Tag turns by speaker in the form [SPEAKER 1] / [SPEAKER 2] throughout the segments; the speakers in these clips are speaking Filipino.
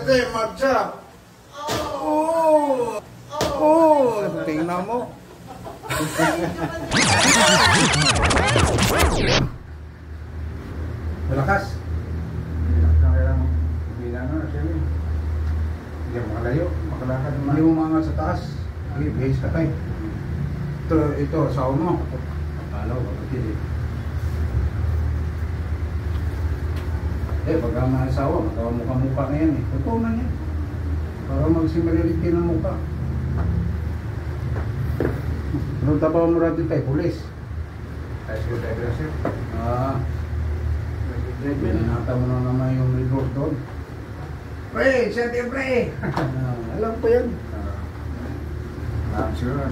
[SPEAKER 1] Marcha, marcha. Oh! Oh! Tingnan mo. Malakas. Hindi mo makalayo. Makalakad naman. Hindi mo mga sa taas. Hindi, base ka tayo. Ito, asawa mo. Palaw, kapatid. Pagka mga asawa, mukha-mukha na yan eh. Totoo na yan. Para magsimiliriti ng mukha. Anong tabaw mo rin tayo? Pulis? High school aggressive? Binanata mo na naman yung rigor doon. Pre! Siyempre, pre! Alam ko yan. Sure.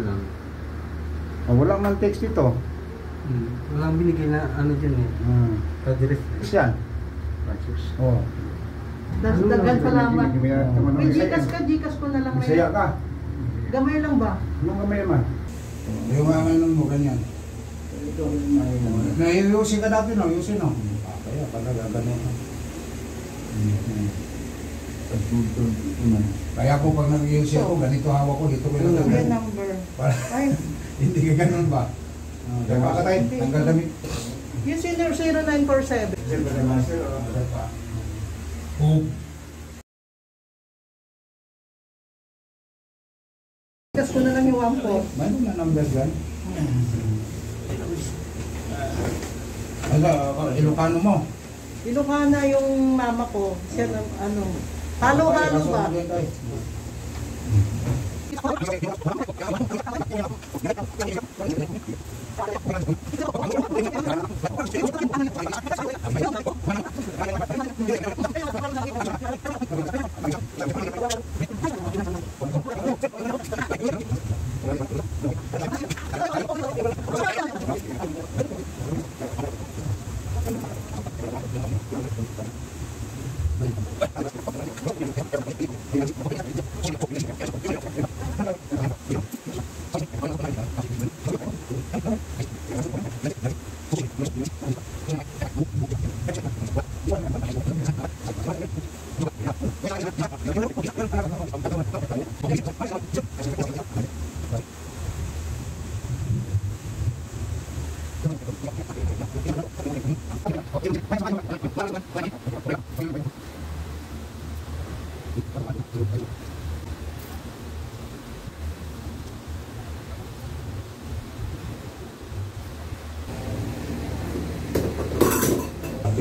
[SPEAKER 2] Lang.
[SPEAKER 1] Wala man text dito.
[SPEAKER 2] Walang binigay na ano dyan eh. Address.
[SPEAKER 1] Siyan? Oo.
[SPEAKER 3] Dagan salamat. May
[SPEAKER 1] Gcash
[SPEAKER 3] Gcash ko na lang.
[SPEAKER 1] Masaya ka?
[SPEAKER 3] Gamay lang ba?
[SPEAKER 1] Anong gamay naman? Yung mga mo ganyan. Naiusin ka natin, no? Ayusin, no? Kaya pala gagano. Kaya ako pag nag-iusin ako, ganito hawak ko, dito ko yung
[SPEAKER 3] Yung number.
[SPEAKER 1] Hindi ka ganun ba? Diba ka tayo? Tanggal damit.
[SPEAKER 3] Yung 0947. Gcash ko na lang yung 1-4.
[SPEAKER 1] Mayroon na number dyan? Ilocano mo?
[SPEAKER 3] Ilocana yung mama ko. Siya na, ano, halo-halo ba?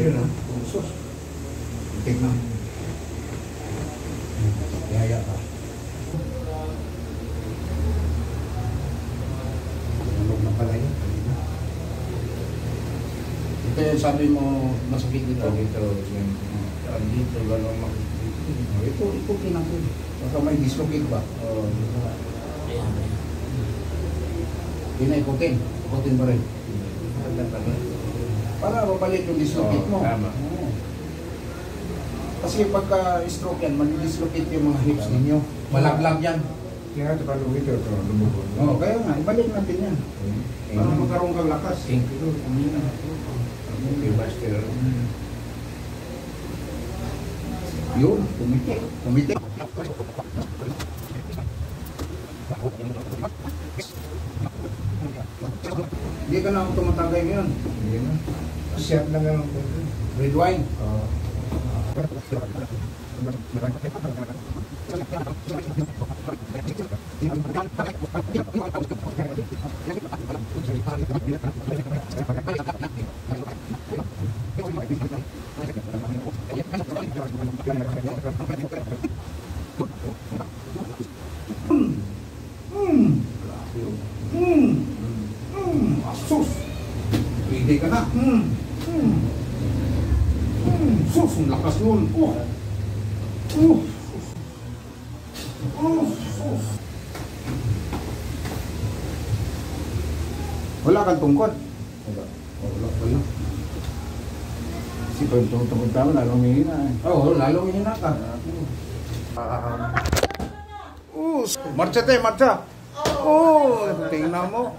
[SPEAKER 3] Yun na, sus. Tignan. Yaya ka. Tulog na pala yun. Ito yung sabi mo masakit dito. Dito, gano'ng makikita. Ito kinakul. Baka may dislocate ba? Oo. Ikutin. Ikutin ba rin? Para mabalik yung dislocate mo.
[SPEAKER 2] Tama.
[SPEAKER 1] Kasi pagka-stroke yan, mag-dislocate yung mga hips ninyo. Malaglag yan.
[SPEAKER 2] Kaya ito pala ito, lumubog.
[SPEAKER 1] Oo, kaya nga, ibalik natin yan. Para magkaroon kang lakas.
[SPEAKER 2] Thank you. Okay, Master.
[SPEAKER 1] Yun, kumiti. Kumiti. Hindi ka na ako tumatagay ngayon.
[SPEAKER 2] Hindi na. Siap lang ang
[SPEAKER 1] Red wine. Sus! Pwede ka na. Sus! Ang lakas nun. Wala kang tungkod. Wala.
[SPEAKER 2] Kasi pag tungkod tama, lalong hihina eh.
[SPEAKER 1] Oo, lalong hihina ka. Marcha tayo, marcha. Tingnan mo.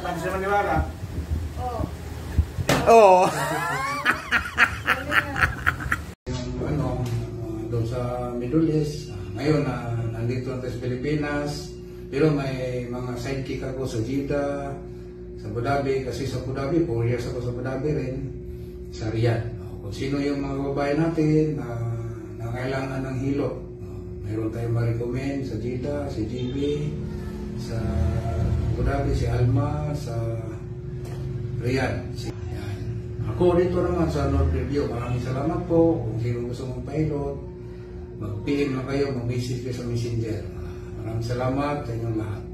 [SPEAKER 1] Tapos naman niwala.
[SPEAKER 2] Oo.
[SPEAKER 3] Yung doon sa Middle East. Ngayon, nandito na tayo sa Pilipinas. Pero may mga sidekick ako sa Jeddah, sa Abu Dhabi. Kasi sa Abu Dhabi, 4 years ako sa Abu Dhabi rin. Sa Riyadh. Kung sino yung mga babae natin na kailangan ng hilo. Mayroon tayong ma-recommend sa Jeddah, si JB, sa Abu Dhabi, si Alma, sa Riyadh. Yan. Ako dito naman sa North Review. Maraming salamat po. Kung sino gusto mong pilot, mag-PM na kayo, mag-message kayo sa Messenger. Maraming salamat sa inyong lahat.